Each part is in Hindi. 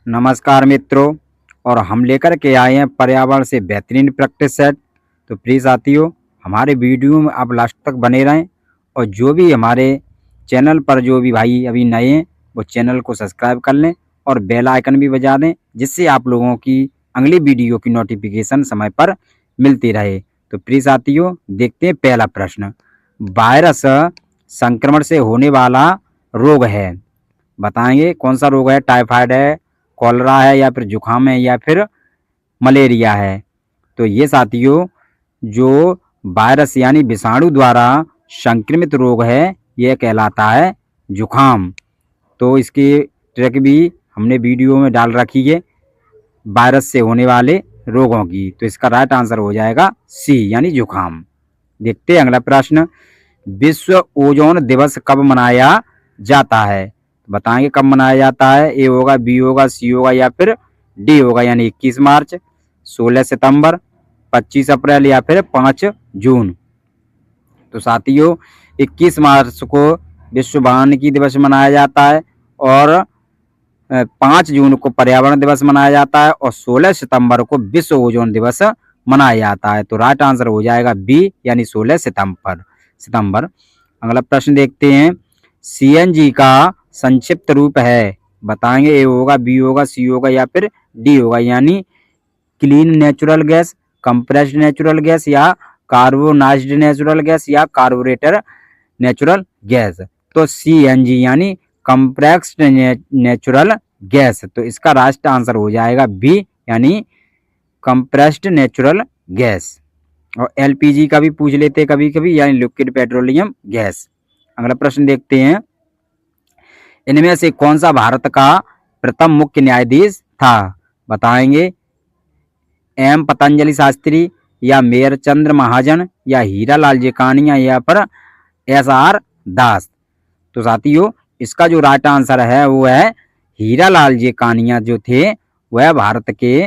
नमस्कार मित्रों। और हम लेकर के आए हैं पर्यावरण से बेहतरीन प्रैक्टिस सेट। तो प्लीज़ साथियों, हमारे वीडियो में आप लास्ट तक बने रहें और जो भी हमारे चैनल पर जो भी भाई अभी नए हैं वो चैनल को सब्सक्राइब कर लें और बेल आइकन भी बजा दें, जिससे आप लोगों की अगली वीडियो की नोटिफिकेशन समय पर मिलती रहे। तो प्लीज़ साथियों, देखते हैं पहला प्रश्न। वायरस संक्रमण से होने वाला रोग है, बताएंगे कौन सा रोग है? टाइफाइड है, कॉलरा है, या फिर जुकाम है, या फिर मलेरिया है? तो ये साथियों, जो वायरस यानी विषाणु द्वारा संक्रमित रोग है यह कहलाता है जुकाम। तो इसकी ट्रिक भी हमने वीडियो में डाल रखी है वायरस से होने वाले रोगों की। तो इसका राइट आंसर हो जाएगा सी यानी जुकाम। देखते हैं अगला प्रश्न। विश्व ओजोन दिवस कब मनाया जाता है? बताएंगे कब मनाया जाता है। ए होगा, बी होगा, सी होगा, या फिर डी होगा यानी 21 मार्च, 16 सितंबर, 25 अप्रैल, या फिर 5 जून। तो साथियों, 21 मार्च को विश्व वानिकी दिवस मनाया जाता है और 5 जून को पर्यावरण दिवस मनाया जाता है और 16 सितंबर को विश्व ओजोन दिवस मनाया जाता है। तो राइट आंसर हो जाएगा बी यानी 16 सितंबर। अगला प्रश्न देखते हैं। सीएनजी का संक्षिप्त रूप है, बताएंगे। ए होगा, बी होगा, सी होगा, या फिर डी होगा यानी clean natural gas, compressed natural gas, या कार्बोनाइज्ड नेचुरल गैस, या कार्बोरेटर नेचुरल गैस। तो सीएनजी यानी कंप्रेस्ड नेचुरल गैस। तो इसका राइट आंसर हो जाएगा बी यानी कंप्रेस्ड नेचुरल गैस। और एलपीजी का भी पूछ लेते हैं कभी कभी, यानी लिक्विड पेट्रोलियम गैस। अगला प्रश्न देखते हैं। इनमें से कौन सा भारत का प्रथम मुख्य न्यायाधीश था? बताएंगे। एम पतंजलि शास्त्री, या मेयर चंद्र महाजन, या हीरालाल जेकानिया, या फिर एस आर दास। तो साथियों, इसका जो राइट आंसर है वो है हीरालाल जेकानिया जो थे वह भारत के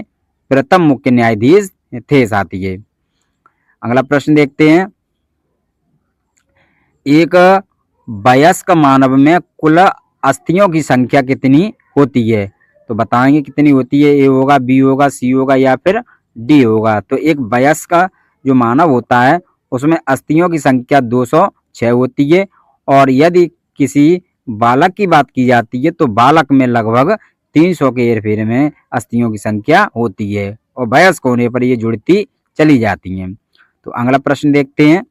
प्रथम मुख्य न्यायाधीश थे साथियों। अगला प्रश्न देखते हैं। एक वयस्क मानव में कुल अस्थियों की संख्या कितनी होती है? तो बताएंगे कितनी होती है। ए होगा, बी होगा, सी होगा, या फिर डी होगा। तो एक वयस्क जो मानव होता है उसमें अस्थियों की संख्या 206 होती है। और यदि किसी बालक की बात की जाती है तो बालक में लगभग 300 के हेरफेर में अस्थियों की संख्या होती है और वयस्क होने पर ये जुड़ती चली जाती हैं। तो अगला प्रश्न देखते हैं।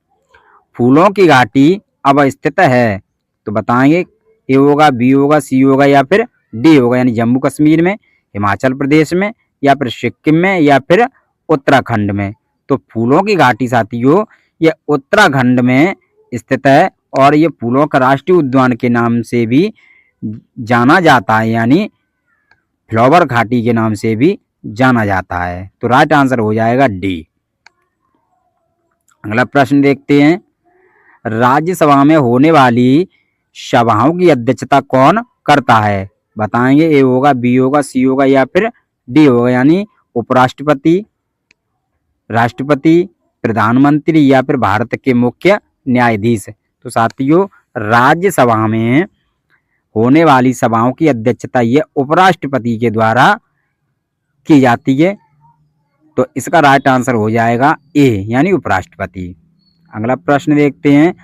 फूलों की घाटी अब स्थित है, तो बताएंगे। ए होगा, बी होगा, सी होगा, या फिर डी होगा यानी जम्मू कश्मीर में, हिमाचल प्रदेश में, या फिर सिक्किम में, या फिर उत्तराखंड में। तो फूलों की घाटी साथियों ये उत्तराखंड में स्थित है और ये फूलों का राष्ट्रीय उद्यान के नाम से भी जाना जाता है, यानी फ्लावर घाटी के नाम से भी जाना जाता है। तो राइट आंसर हो जाएगा डी। अगला प्रश्न देखते हैं। राज्यसभा में होने वाली सभाओं की अध्यक्षता कौन करता है? बताएंगे। ए होगा, बी होगा, सी होगा, या फिर डी होगा यानी उपराष्ट्रपति, राष्ट्रपति, प्रधानमंत्री, या फिर भारत के मुख्य न्यायाधीश। तो साथियों, राज्यसभा में होने वाली सभाओं की अध्यक्षता ये उपराष्ट्रपति के द्वारा की जाती है। तो इसका राइट आंसर हो जाएगा ए यानी उपराष्ट्रपति। अगला प्रश्न देखते हैं।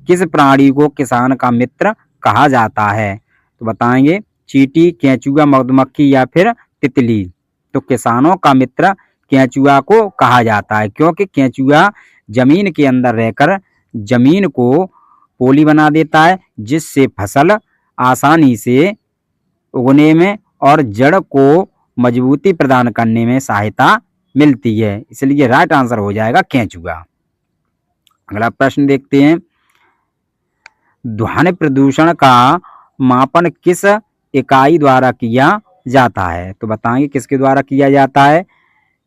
किस प्राणी को किसान का मित्र कहा जाता है? तो बताएंगे। चींटी, केंचुआ, मधुमक्खी, या फिर तितली। तो किसानों का मित्र केंचुआ को कहा जाता है क्योंकि केंचुआ जमीन के अंदर रहकर जमीन को पोली बना देता है, जिससे फसल आसानी से उगने में और जड़ को मजबूती प्रदान करने में सहायता मिलती है। इसलिए राइट आंसर हो जाएगा केंचुआ। अगला प्रश्न देखते हैं। ध्वनि प्रदूषण का मापन किस इकाई द्वारा किया जाता है? तो बताएंगे किसके द्वारा किया जाता है।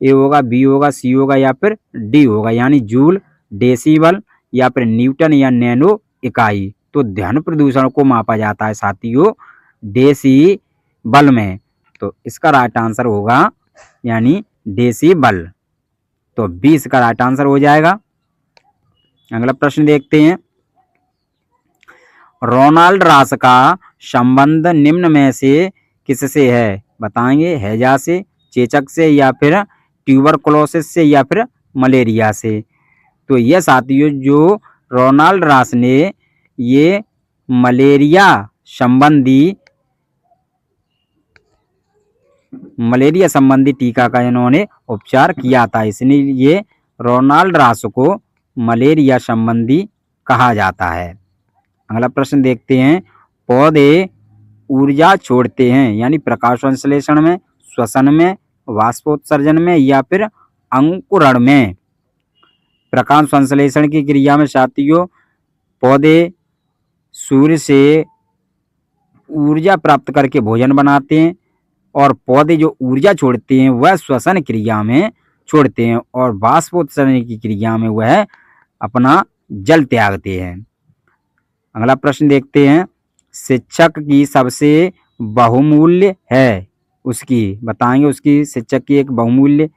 ए होगा, बी होगा, सी होगा, या फिर डी होगा यानी जूल, डेसिबल, या फिर न्यूटन, या नैनो इकाई। तो ध्वनि प्रदूषण को मापा जाता है साथियों डेसिबल में। तो इसका राइट आंसर होगा यानी डेसिबल। तो 20 का राइट आंसर हो जाएगा। अगला प्रश्न देखते हैं। रोनाल्ड रास का संबंध निम्न में से किससे है? बताएंगे हैजा से, चेचक से, या फिर ट्यूबरकुलोसिस से, या फिर मलेरिया से। तो ये साथियों जो रोनाल्ड रॉस ने ये मलेरिया संबंधी टीका का इन्होंने उपचार किया था, इसलिए ये रोनाल्ड रॉस को मलेरिया संबंधी कहा जाता है। अगला प्रश्न देखते हैं, पौधे ऊर्जा छोड़ते हैं यानी प्रकाश संश्लेषण में, श्वसन में, वाष्पोत्सर्जन में, या फिर अंकुरण में। प्रकाश संश्लेषण की क्रिया में साथियों पौधे सूर्य से ऊर्जा प्राप्त करके भोजन बनाते हैं, और पौधे जो ऊर्जा छोड़ते हैं वह श्वसन क्रिया में छोड़ते हैं, और वाष्पोत्सर्जन की क्रिया में वह अपना जल त्यागते हैं। अगला प्रश्न देखते हैं, शिक्षक की सबसे बहुमूल्य है उसकी, बताएंगे उसकी शिक्षक की एक बहुमूल्य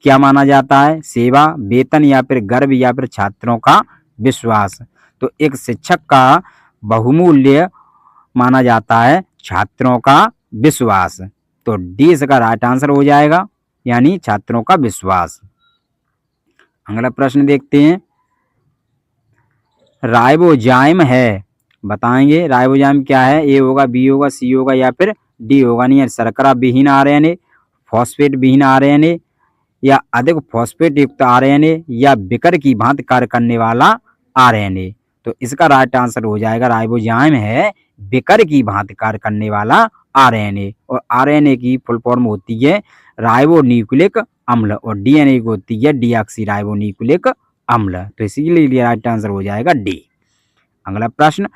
क्या माना जाता है, सेवा, वेतन, या फिर गर्व, या फिर छात्रों का विश्वास। तो एक शिक्षक का बहुमूल्य माना जाता है छात्रों का विश्वास। तो डी इसका राइट आंसर हो जाएगा, यानी छात्रों का विश्वास। अगला प्रश्न देखते हैं, राइबोजाइम है, बताएंगे राइबोजाइम क्या है, ए होगा, बी होगा, सी होगा, या फिर डी होगा। नहीं, शर्करा विहीन आरएनए, फॉस्फेट विहीन आरएनए, या अधिक फॉस्फेट युक्त आरएनए, या बिकर की भांति कार्य करने वाला आरएनए। तो इसका राइट आंसर हो जाएगा राइबोजाइम है बिकर की भांति कार्य करने वाला आरएनए, और आरएनए की फुल फॉर्म होती है राइबोन्यूक्लिक अम्ल, और डीएनए की होती है डीऑक्सी राइबोन्यूक्लिक अम्ल। तो इसीलिए राइट आंसर हो जाएगा डी। अगला प्रश्न,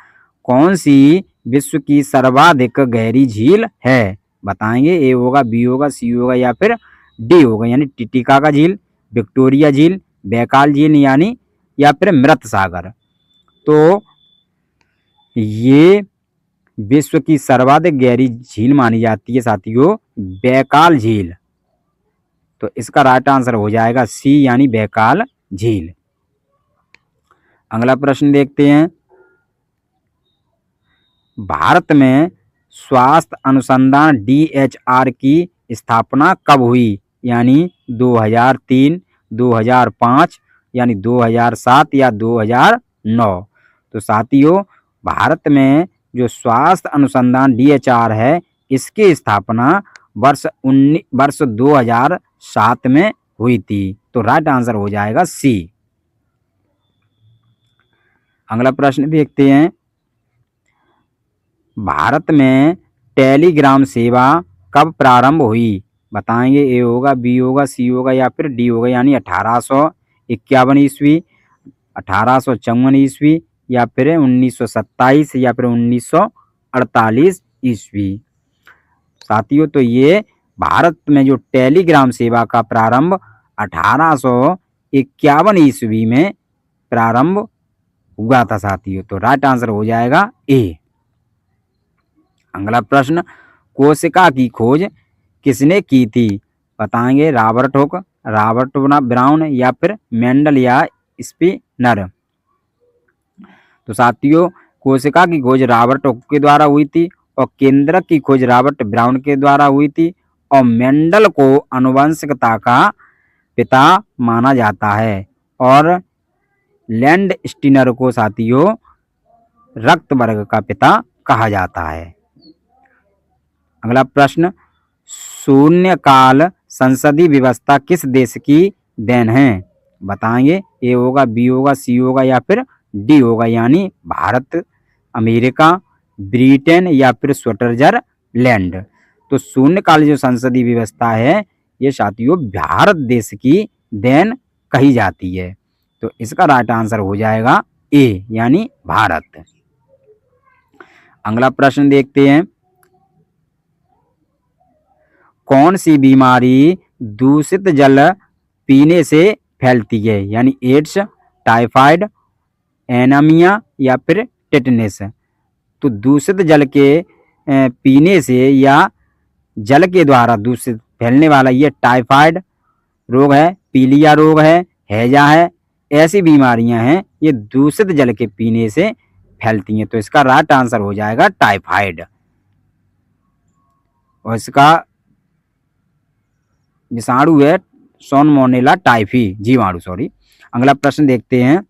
कौन सी विश्व की सर्वाधिक गहरी झील है, बताएंगे ए होगा, बी होगा, सी होगा, या फिर डी होगा, यानी टिटिकाका झील, विक्टोरिया झील, बैकाल झील, यानी या फिर मृत सागर। तो ये विश्व की सर्वाधिक गहरी झील मानी जाती है साथियों बैकाल झील। तो इसका राइट आंसर हो जाएगा सी, यानी बैकाल झील। अगला प्रश्न देखते हैं, भारत में स्वास्थ्य अनुसंधान DHR की स्थापना कब हुई, यानी 2003, 2005, यानी 2007, या 2009। तो साथियों भारत में जो स्वास्थ्य अनुसंधान DHR है इसकी स्थापना वर्ष 2007 में हुई थी। तो राइट आंसर हो जाएगा सी। अगला प्रश्न देखते हैं, भारत में टेलीग्राम सेवा कब प्रारंभ हुई, बताएंगे ए होगा, बी होगा, सी होगा, या फिर डी होगा, यानी 1851 ईस्वी, 1854 ईस्वी, या फिर 1927, या फिर 1948 ईस्वी। साथियों तो ये भारत में जो टेलीग्राम सेवा का प्रारंभ 1851 ईस्वी में प्रारंभ हुआ था साथियों। तो राइट आंसर हो जाएगा ए। अगला प्रश्न, कोशिका की खोज किसने की थी, बताएंगे रॉबर्ट हुक, रॉबर्ट ब्राउन, या फिर मेंडल, या स्पिनर। तो साथियों कोशिका की खोज रॉबर्ट हुक के द्वारा हुई थी, और केंद्रक की खोज रॉबर्ट ब्राउन के द्वारा हुई थी, और मेंडल को आनुवंशिकता का पिता माना जाता है, और लैंड स्टीनर को साथियों रक्त वर्ग का पिता कहा जाता है। अगला प्रश्न, शून्यकाल संसदीय व्यवस्था किस देश की देन है, बताएंगे ए होगा, बी होगा, सी होगा, या फिर डी होगा, यानी भारत, अमेरिका, ब्रिटेन, या फिर स्विट्जरलैंड। तो शून्यकाल जो संसदीय व्यवस्था है ये साथियों भारत देश की देन कही जाती है। तो इसका राइट आंसर हो जाएगा ए, यानी भारत। अगला प्रश्न देखते हैं, कौन सी बीमारी दूषित जल पीने से फैलती है, यानी एड्स, टाइफाइड, एनीमिया, या फिर टेटनस। तो दूषित जल के पीने से या जल के द्वारा दूषित फैलने वाला ये टाइफाइड रोग है, पीलिया रोग है, हैजा है, ऐसी बीमारियां हैं ये दूषित जल के पीने से फैलती हैं। तो इसका राइट आंसर हो जाएगा टाइफाइड। और इसका विषाणु है सॉनमोनेला टाइफी जीवाणु, सॉरी। अगला प्रश्न देखते हैं,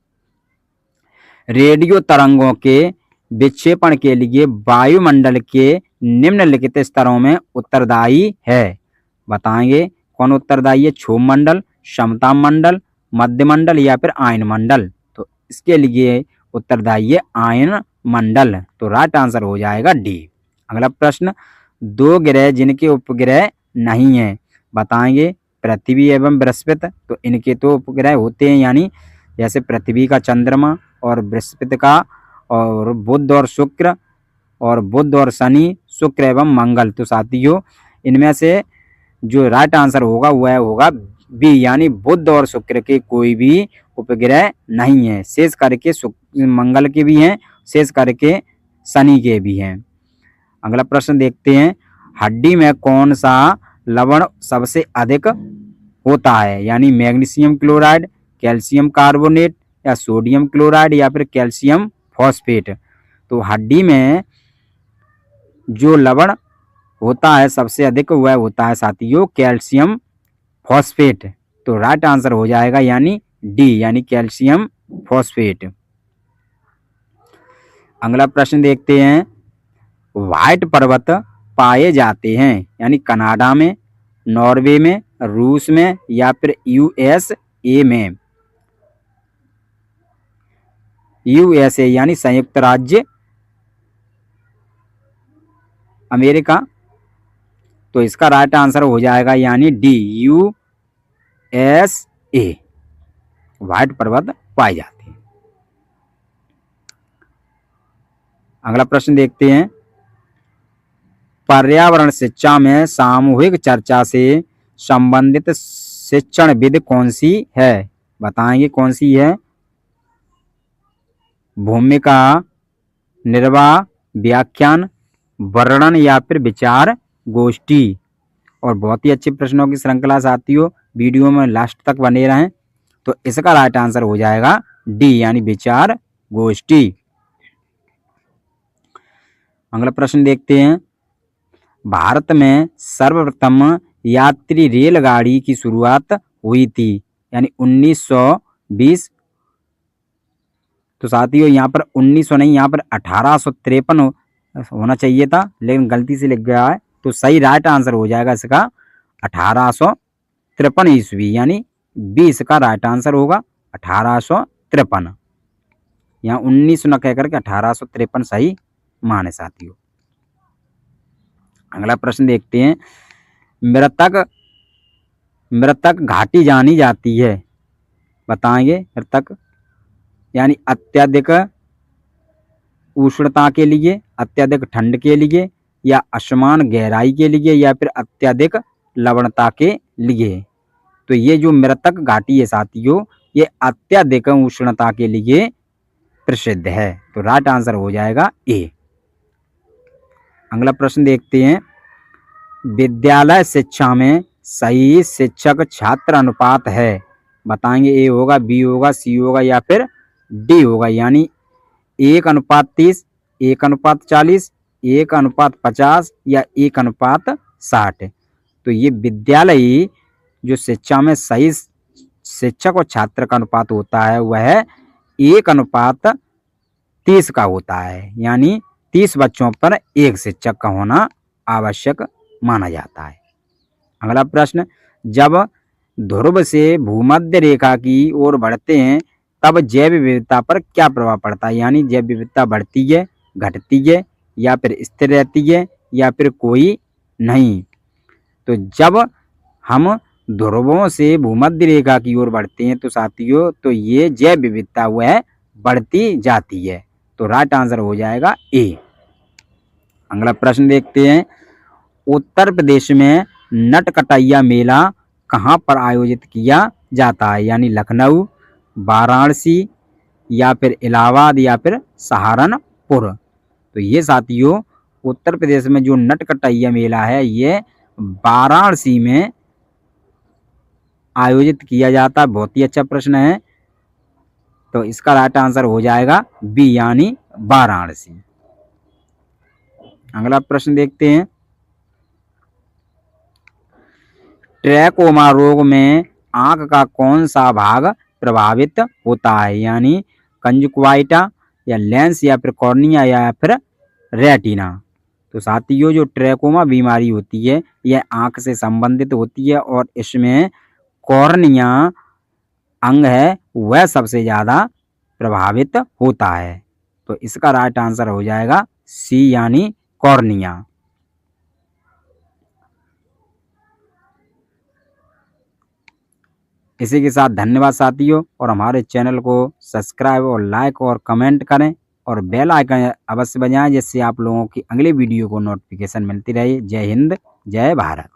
रेडियो तरंगों के विक्षेपण के लिए वायुमंडल के निम्नलिखित स्तरों में उत्तरदायी है। बताएंगे कौन उत्तरदायी है? क्षोभ मंडल, समता मंडल, मध्य मंडल या फिर आयन मंडल। तो इसके लिए उत्तरदायी है आयन मंडल। तो राइट आंसर हो जाएगा डी। अगला प्रश्न, दो ग्रह जिनके उपग्रह नहीं है। बताएंगे पृथ्वी एवं बृहस्पति। तो इनके तो उपग्रह होते हैं, यानी जैसे पृथ्वी का चंद्रमा और बृहस्पति का, और बुध और शुक्र, और बुध और शनि, शुक्र एवं मंगल। तो साथियों इनमें से जो राइट आंसर होगा वह होगा बी, यानी बुध और शुक्र के कोई भी उपग्रह नहीं है। शेष करके मंगल के भी हैं, शेष करके शनि के भी हैं। अगला प्रश्न देखते हैं, हड्डी में कौन सा लवण सबसे अधिक होता है? यानी मैग्नीशियम क्लोराइड, कैल्शियम कार्बोनेट या सोडियम क्लोराइड या फिर कैल्शियम फॉस्फेट। तो हड्डी में जो लवण होता है सबसे अधिक वह होता है साथियों कैल्शियम फॉस्फेट। तो राइट आंसर हो जाएगा यानी डी, यानी कैल्शियम फॉस्फेट। अगला प्रश्न देखते हैं, व्हाइट पर्वत पाए जाते हैं यानी कनाडा में, नॉर्वे में, रूस में या फिर यूएसए में। यूएसए यानी संयुक्त राज्य अमेरिका। तो इसका राइट आंसर हो जाएगा यानी डी, यूएसए। व्हाइट पर्वत पाए जाते हैं। अगला प्रश्न देखते हैं, पर्यावरण शिक्षा में सामूहिक चर्चा से संबंधित शिक्षण विधि कौन सी है? बताएंगे कौन सी है? भूमिका, निर्वाह, व्याख्यान, वर्णन या फिर विचार गोष्ठी। और बहुत ही अच्छे प्रश्नों की श्रृंखला साथियों, वीडियो में लास्ट तक बने रहें। तो इसका राइट आंसर हो जाएगा डी, यानी विचार गोष्ठी। अगला प्रश्न देखते हैं, भारत में सर्वप्रथम यात्री रेलगाड़ी की शुरुआत हुई थी यानी 1920। तो साथियों यहाँ पर 1900 नहीं, यहाँ पर 1853 होना चाहिए था, लेकिन गलती से लिख गया है। तो सही राइट आंसर हो जाएगा इसका 1853 ईस्वी, यानी 20 का राइट आंसर होगा 1853। यहाँ 1900 न कहकर के 1853 सही माने साथियों। अगला प्रश्न देखते हैं, मृतक घाटी जानी जाती है। बताएंगे मृतक यानी अत्यधिक उष्णता के लिए, अत्यधिक ठंड के लिए, या असमान गहराई के लिए, या फिर अत्यधिक लवणता के लिए। तो ये जो मृतक घाटी है साथियों, ये अत्यधिक उष्णता के लिए प्रसिद्ध है। तो राइट आंसर हो जाएगा ए। अगला प्रश्न देखते हैं, विद्यालय शिक्षा में सही शिक्षक छात्र अनुपात है। बताएंगे ए होगा, बी होगा, सी होगा या फिर डी होगा। यानी 1:30, 1:40, 1:50 या 1:60। तो ये विद्यालय जो शिक्षा में सही शिक्षक और छात्र का अनुपात होता है वह 1:30 का होता है, यानी 30 बच्चों पर एक शिक्षक का होना आवश्यक माना जाता है। अगला प्रश्न, जब ध्रुव से भूमध्य रेखा की ओर बढ़ते हैं तब जैव विविधता पर क्या प्रभाव पड़ता है? यानी जैव विविधता बढ़ती है, घटती है या फिर स्थिर रहती है या फिर कोई नहीं। तो जब हम ध्रुवों से भूमध्य रेखा की ओर बढ़ते हैं तो साथियों तो ये जैव विविधता वह बढ़ती जाती है। तो राइट आंसर हो जाएगा ए। अगला प्रश्न देखते हैं, उत्तर प्रदेश में नटकटैया मेला कहाँ पर आयोजित किया जाता है? यानी लखनऊ, वाराणसी या फिर इलाहाबाद या फिर सहारनपुर। तो ये साथियों उत्तर प्रदेश में जो नटकटैया मेला है ये वाराणसी में आयोजित किया जाता है। बहुत ही अच्छा प्रश्न है। तो इसका राइट आंसर हो जाएगा बी, यानी वाराणसी। अगला प्रश्न देखते हैं, ट्रैकोमा रोग में आंख का कौन सा भाग प्रभावित होता है, यानी कंजुक्टिवा या लेंस या फिर कॉर्निया या फिर रेटिना। तो साथियों जो ट्रैकोमा बीमारी होती है यह आंख से संबंधित होती है और इसमें कॉर्निया अंग है वह सबसे ज़्यादा प्रभावित होता है। तो इसका राइट आंसर हो जाएगा सी यानी कॉर्निया। इसी के साथ धन्यवाद साथियों, और हमारे चैनल को सब्सक्राइब और लाइक और कमेंट करें और बेल आइकन अवश्य बजाएं जिससे आप लोगों की अगली वीडियो को नोटिफिकेशन मिलती रहे। जय हिंद, जय भारत।